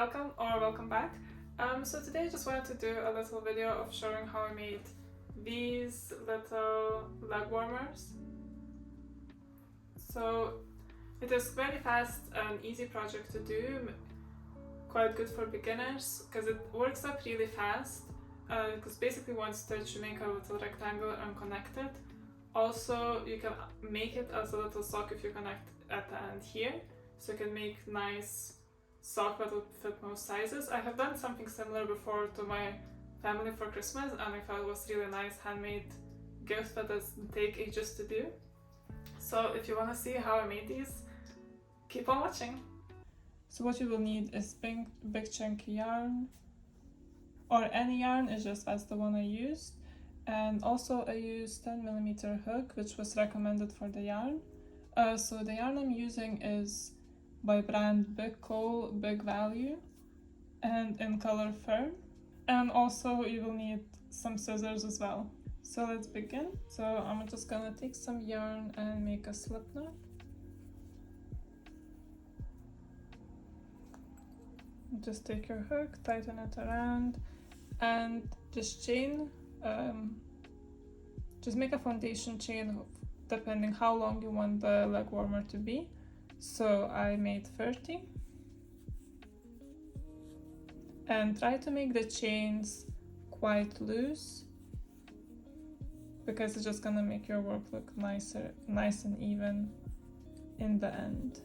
welcome back. So today I just wanted to do a little video of showing how I made these little leg warmers. So it is very fast and easy project to do, quite good for beginners because it works up really fast, because basically one stitch you make a little rectangle and connect it. Also you can make it as a little sock if you connect at the end here, so you can make nice sock that would fit most sizes. I have done something similar before to my family for Christmas and I thought it was really nice handmade gift that doesn't take ages to do. So if you want to see how I made these, keep on watching. So what you will need is big chunky yarn, or any yarn, is just as the one I used. And also I used 10mm hook, which was recommended for the yarn. So the yarn I'm using is by brand Big Coal, Big Value, and in color Fern. And also you will need some scissors as well. So let's begin. So I'm just gonna take some yarn and make a slip knot. Just take your hook, tighten it around, and just chain, just make a foundation chain depending how long you want the leg warmer to be. So I made 30, and try to make the chains quite loose because it's just gonna make your work look nice and even in the end.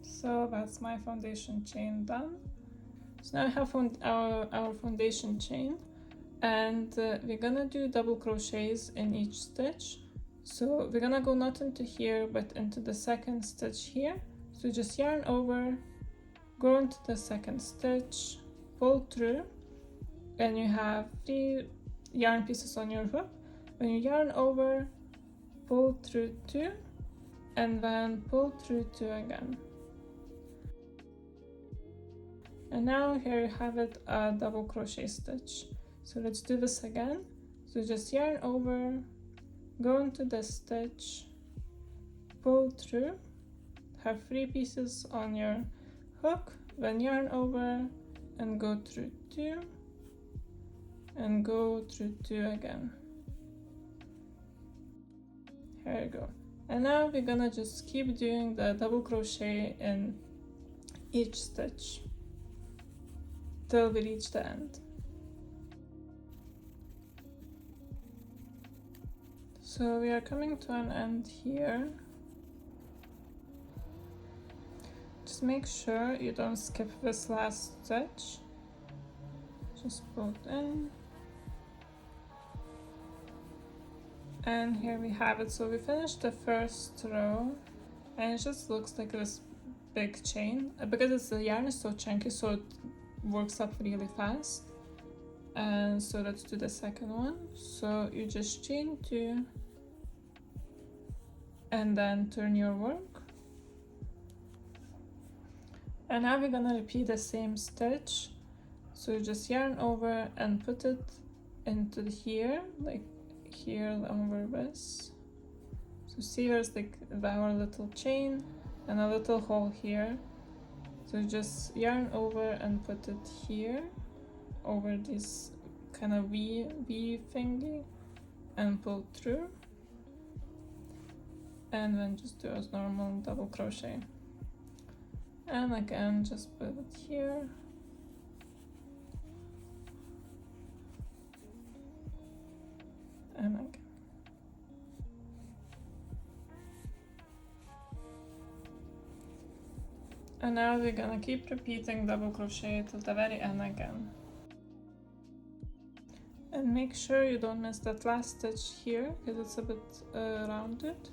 So that's my foundation chain done. So now I have our foundation chain, and we're gonna do double crochets in each stitch. So we're gonna go not into here but into the second stitch here. So just yarn over, go into the second stitch, pull through, and you have 3 yarn pieces on your hook. When you yarn over, pull through 2, and then pull through 2 again. And now here you have it, a double crochet stitch. So let's do this again. So just yarn over, go into the stitch, pull through, have 3 pieces on your hook, then yarn over and go through 2 and go through 2 again. Here you go. And now we're gonna just keep doing the double crochet in each stitch till we reach the end. So we are coming to an end here. Just make sure you don't skip this last stitch. Just pull it in. And here we have it. So we finished the first row and it just looks like this big chain. Because the yarn is so chunky, so it works up really fast. And so let's do the second one. So you just chain 2 and then turn your work. And now we're gonna repeat the same stitch. So you just yarn over and put it into here, like here over this. So see there's like our little chain and a little hole here. So just yarn over and put it here over this kind of V thingy and pull through, and then just do as normal double crochet, and again just put it here and again. And now we're gonna keep repeating double crochet till the very end again. And make sure you don't miss that last stitch here because it's a bit rounded.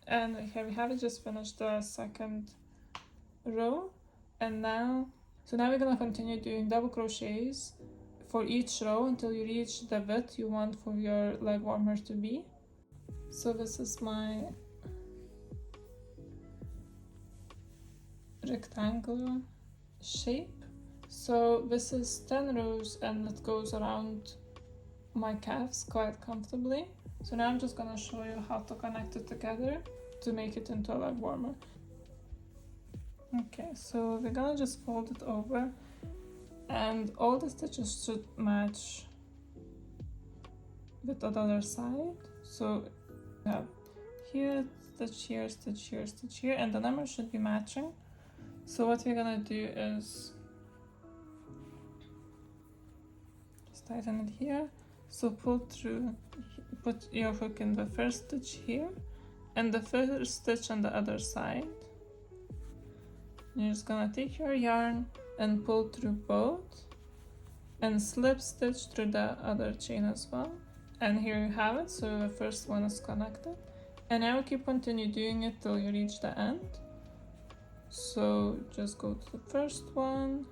And here we have it, just finished the second row. And now we're gonna continue doing double crochets for each row until you reach the width you want for your leg warmer to be. So this is my rectangular shape. So this is 10 rows and it goes around my calves quite comfortably. So now I'm just gonna show you how to connect it together to make it into a leg warmer. Okay, so we're gonna just fold it over, and all the stitches should match with the other side. So we have here, stitch here, stitch here, stitch here, and the numbers should be matching. So what we're gonna do is just tighten it here. So pull through, put your hook in the first stitch here, and the first stitch on the other side. You're just gonna take your yarn and pull through both, and slip stitch through the other chain as well. And here you have it, so the first one is connected. And now keep continue doing it till you reach the end. So just go to the first one,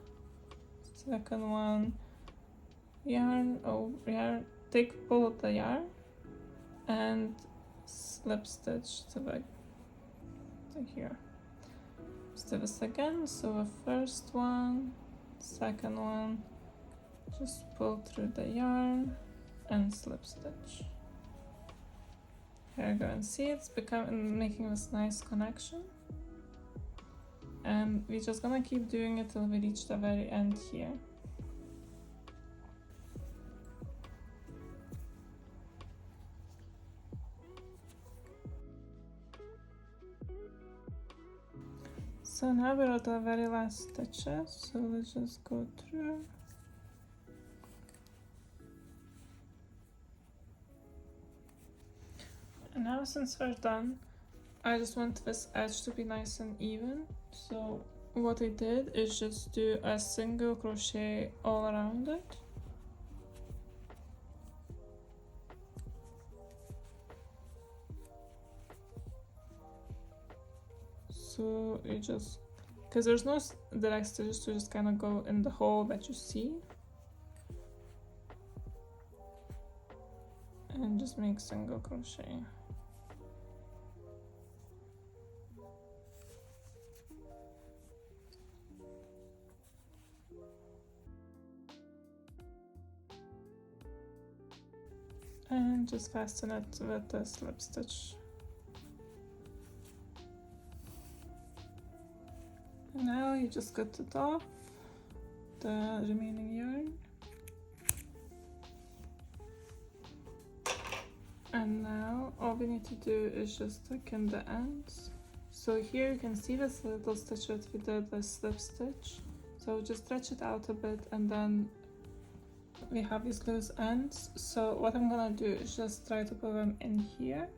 second one, yarn over yarn, pull the yarn, and slip stitch to here. Let's do this again. So the first one, second one, just pull through the yarn and slip stitch. Here you go, and see it's making this nice connection. And we're just gonna keep doing it till we reach the very end here. So now we're at the very last stitches, so let's just go through. And now since we're done, I just want this edge to be nice and even. So what I did is just do a single crochet all around it. So you just, because there's no direct stitches, to just kind of go in the hole that you see. And just make single crochet. And just fasten it with the slip stitch. And now you just cut it off, the remaining yarn. And now all we need to do is just tuck in the ends. So here you can see this little stitch that we did, the slip stitch. So just stretch it out a bit, and then we have these loose ends. So what I'm gonna do is just try to put them in here,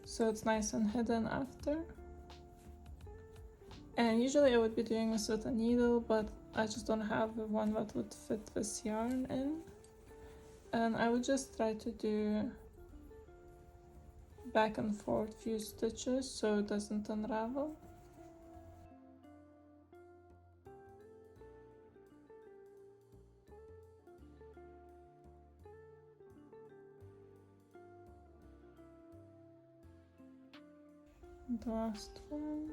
so it's nice and hidden after. And usually I would be doing this with a needle, but I just don't have one that would fit this yarn in. And I would just try to do back and forth few stitches so it doesn't unravel. The last one.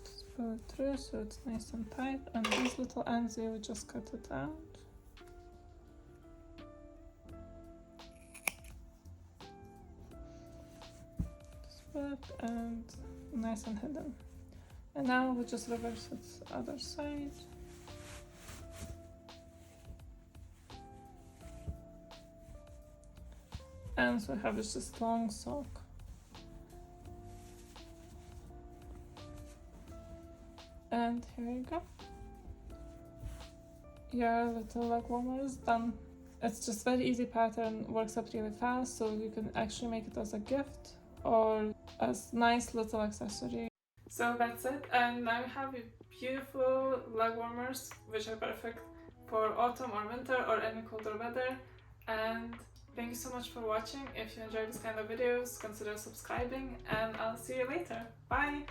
Just pull it through so it's nice and tight, and these little ends here, we just cut it out. Split and nice and hidden. And now we'll just reverse it to the other side. And so we have this long sock. And here you go. Your little leg warmer is done. It's just very easy pattern, works up really fast, so you can actually make it as a gift or as nice little accessory. So that's it, and now we have beautiful leg warmers which are perfect for autumn or winter or any colder weather. And thank you so much for watching. If you enjoyed this kind of videos, consider subscribing, and I'll see you later. Bye!